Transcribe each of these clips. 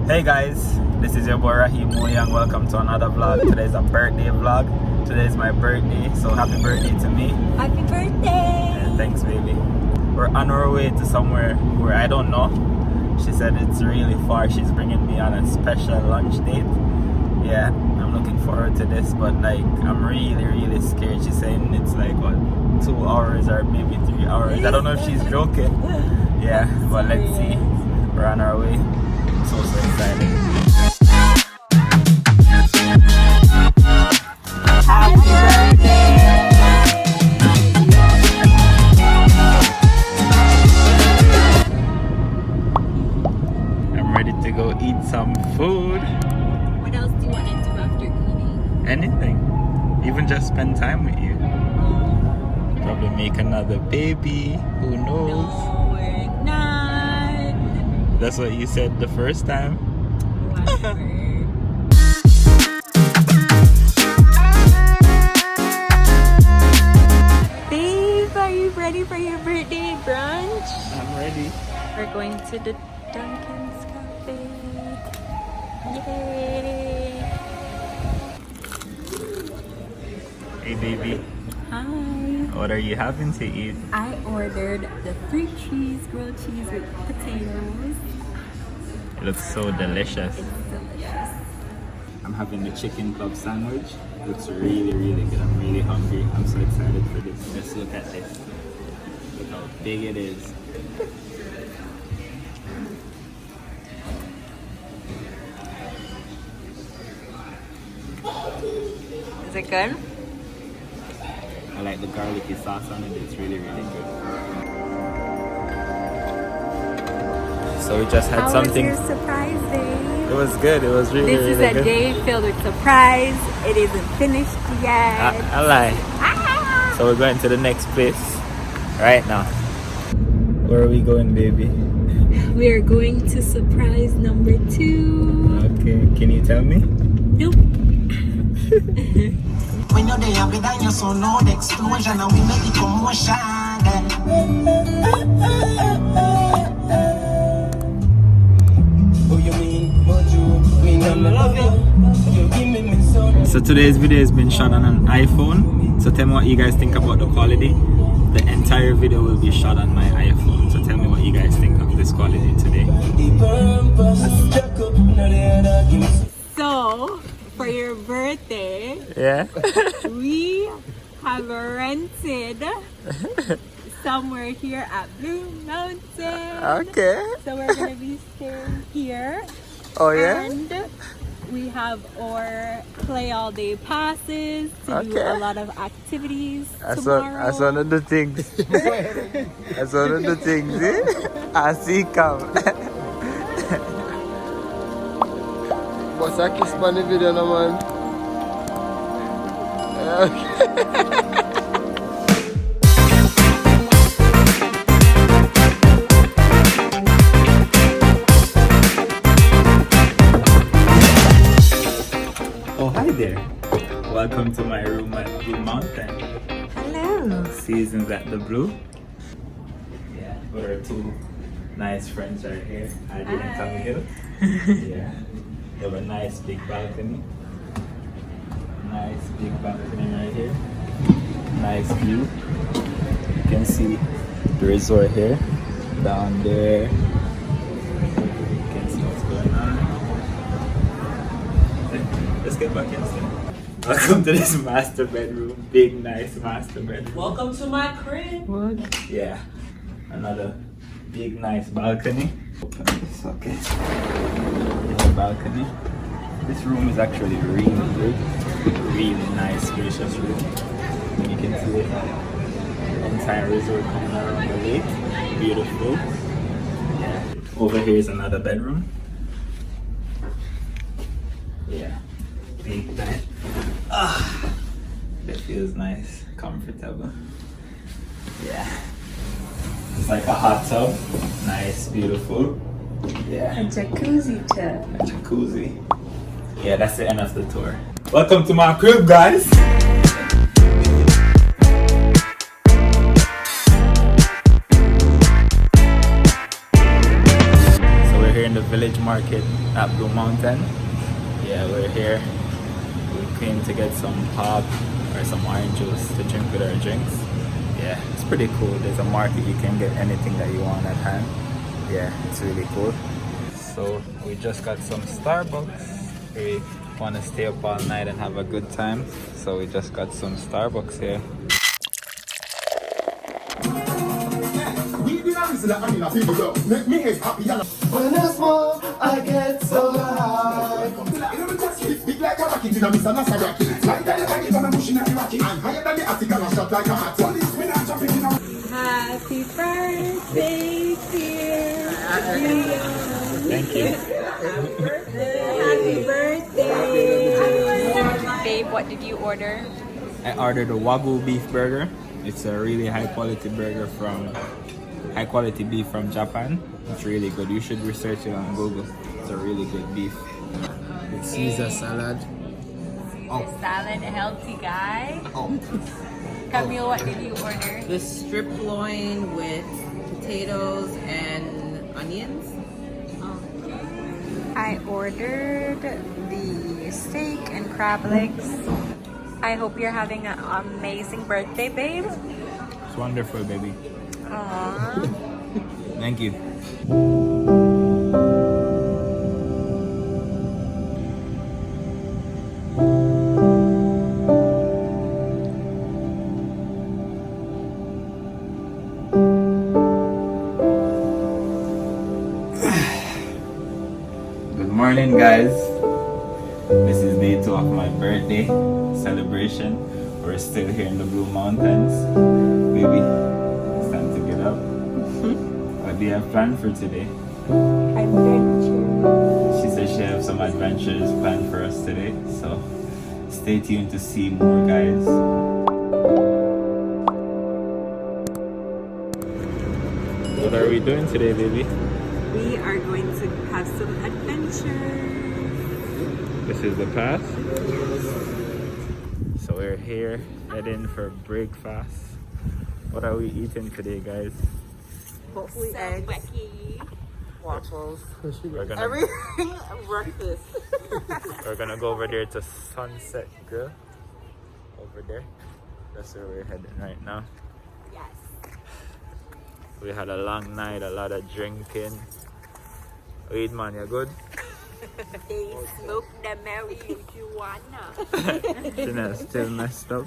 Hey guys, this is your boy Raheim MooYoung. Welcome to another vlog. Today's a birthday vlog. Today's my birthday, so happy birthday to me. Happy birthday! And thanks, baby. We're on our way to somewhere where I don't know. She said it's really far. She's bringing me on a special lunch date. Yeah, I'm looking forward to this, but like I'm really scared. She's saying it's like what, 2 hours or maybe 3 hours. I don't know if she's joking. Yeah, but let's see. We're on our way. So excited. Happy birthday! I'm ready to go eat some food. What else do you want to do after eating? Anything. Even just spend time with you. Probably make another baby. Who knows? No, we're not. That's what you said the first time. Whatever. Babe, are you ready for your birthday brunch? I'm ready. We're going to the Dunkin's Cafe. Yay! Hey baby, Hi. what are you having to eat? I ordered the 3 cheese grilled cheese with potatoes. It looks so delicious. It's delicious. I'm having the chicken club sandwich. It looks really good. I'm really hungry. I'm so excited for this. Let's look at this. Look how big it is. Is it good? I like the garlicky sauce on it. It's really good. So we just had How something. was your surprise day? It was good. It was really This is good. a day filled with surprise. It isn't finished yet. I lie. So we're going to the next place right now. Where are we going, baby? We are going to surprise number 2. Okay, can you tell me? Nope. When you're there with you so know the explosion and we make the commotion. So today's video has been shot on an iPhone. So tell me what you guys think about the quality. The entire video will be shot on my iPhone. So tell me what you guys think of this quality today. So, for your birthday, Yeah? we have rented somewhere here at Blue Mountain. Okay. So we're gonna be staying here. Oh yeah? And we have our play all day passes to do Okay. a lot of activities That's tomorrow. one of the things. That's one of the things, eh? I see come. What's that kiss on the video, no man? Oh, hi there. Welcome to my room at Blue Mountain. Hello. Seasons at the Blue. Yeah, with our 2 nice friends right here. Adi and Camille. Yeah. They have a nice big balcony. Nice big balcony right here. Nice view. You can see the resort here. Down there. You can see what's going on. Let's get back inside. Welcome to this master bedroom. Big, nice master bedroom. Welcome to my crib. Yeah. Another big, nice balcony. Open this, okay. There's a balcony. This room is actually really good. Really nice, spacious room. You can see the entire resort coming around the lake. Beautiful. Yeah. Over here is another bedroom. Yeah. Big bed. That feels nice, comfortable. Yeah. It's like a hot tub. Nice, beautiful. Yeah. A jacuzzi tub. A jacuzzi. Yeah, that's the end of the tour. Welcome to my crib, guys. village market at Blue Mountain. Yeah, we're here. We came to get some pop or some orange juice to drink with our drinks. Yeah, it's pretty cool. There's a market, you can get anything that you want at hand. Yeah, it's really cool. So we just got some Starbucks. We want to stay up all night and have a good time, so we just got some Starbucks here. When I smoke, I get so high. Happy birthday, dear. Thank you. Happy birthday. Babe, what did you order? I ordered a Wagyu beef burger. It's a really high quality burger from high quality beef from Japan. It's really good. You should research it on Google. It's a really good beef. With Caesar salad. Salad, healthy guy. Camille, what did you order? The strip loin with potatoes and onions. I ordered the steak and crab legs. I hope you're having an amazing birthday, babe. It's wonderful, baby. Aww. Thank you. Good morning, guys. This is day 2 of my birthday celebration. We're still here in the Blue Mountains. Baby, it's time to get up. What do you have planned for today? Adventure. She said she has some adventures planned for us today, so stay tuned to see more, guys. What are we doing today, baby? We are going to have some adventure. This is the path. So we're here heading for breakfast. What are we eating today, guys? Hopefully eggs, waffles, We're gonna everything breakfast. we're gonna go over there to Sunset Grill. Over there. That's where we're heading right now. Yes. We had a long night, a lot of drinking. Weed man, you good? They smoke the marijuana. Shannel still messed up.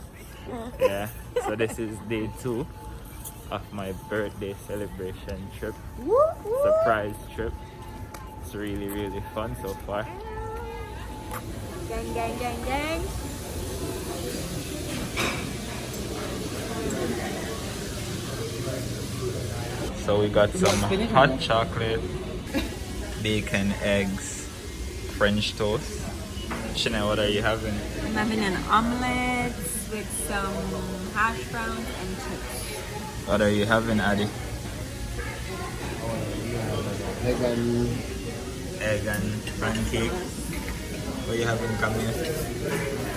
Yeah. So this is day 2 of my birthday celebration trip. Surprise trip. It's really, really fun so far. Gang, gang, gang, gang. So we got some hot chocolate, bacon, eggs, French toast. Shannel, what are you having? I'm having an omelette with some hash browns and chips. What are you having, Addy? Egg and pancake. What are you having, Camille?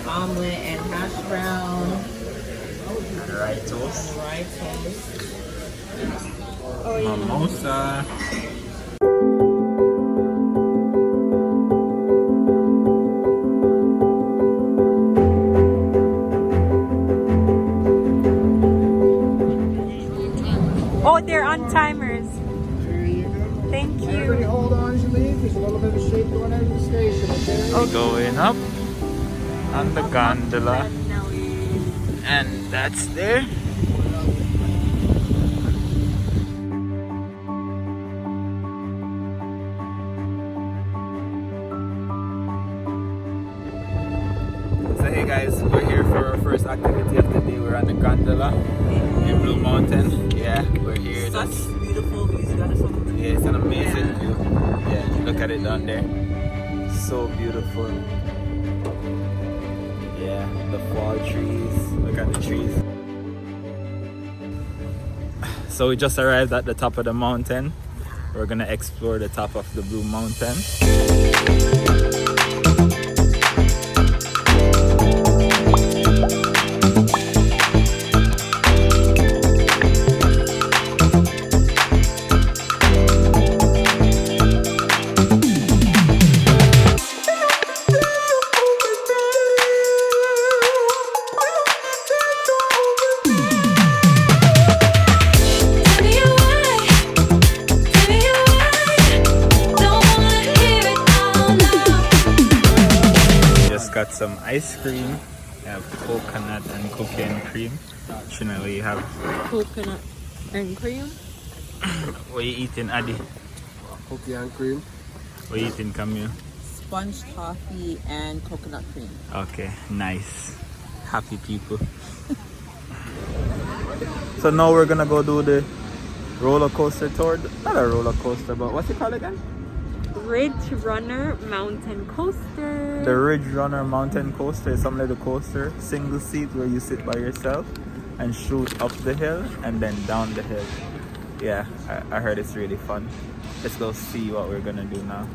Omelet and hash brown. And rye toast. Rye toast. Mimosa. Oh, they're on timers. Thank you. Hold on as you leave. There's a little bit of shape going out of the station, okay? We're going up on the gondola. And that's there. So hey guys, we're here for our first activity of the day. We're on the gondola in Blue Mountain. Yeah, we're here. Such That's, beautiful views. You gotta show them. yeah, it's an amazing view. Yeah, look at it down there. So beautiful. Yeah, the fall trees. Look at the trees. So we just arrived at the top of the mountain. We're gonna explore the top of the Blue Mountain. got some ice cream. I have coconut and cookie and cream. Shannel, you have? Coconut and cream. What you eating, Addy? Cookie and cream. What you eating, Camille? Sponge coffee and coconut cream. Okay, nice. Happy people. So now we're gonna go do the roller coaster tour. Not a roller coaster, but what's it called again? Ridge Runner Mountain Coaster. The Ridge Runner Mountain Coaster is some little coaster, single seat where you sit by yourself and shoot up the hill and then down the hill. Yeah, I heard it's really fun. Let's go see what we're gonna do now.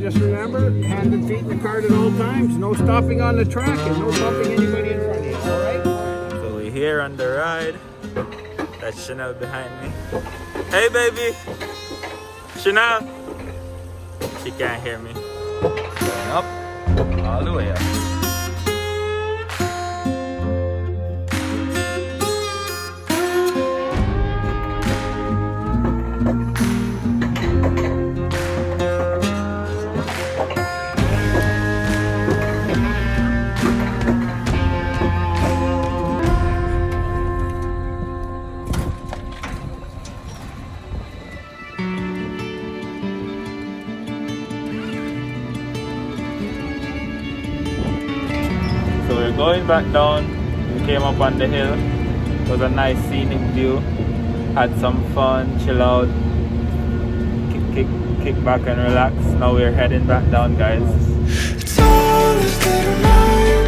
Just remember, hands and feet in the cart at all times, no stopping on the track and no bumping anybody in front of you, alright? So we're here on the ride. That's Shannel behind me. Hey baby! Shannel! She can't hear me. Going up, all the way up. So we're going back down. We came up on the hill. It was a nice scenic view. Had some fun, chill out, kick back and relax. Now we're heading back down, guys. It's all a state of mind.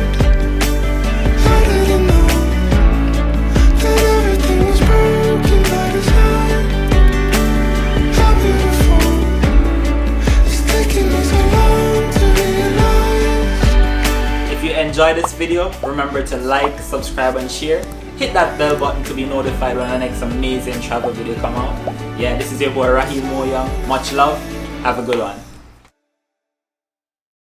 How did I know that everything was broken by design? How beautiful. It's taking me so long to realize. If you enjoyed this video, remember to like, subscribe and share. Hit that bell button to be notified when the next amazing travel video come out. Yeah, this is your boy Raheim MooYoung. Much love. Have a good one.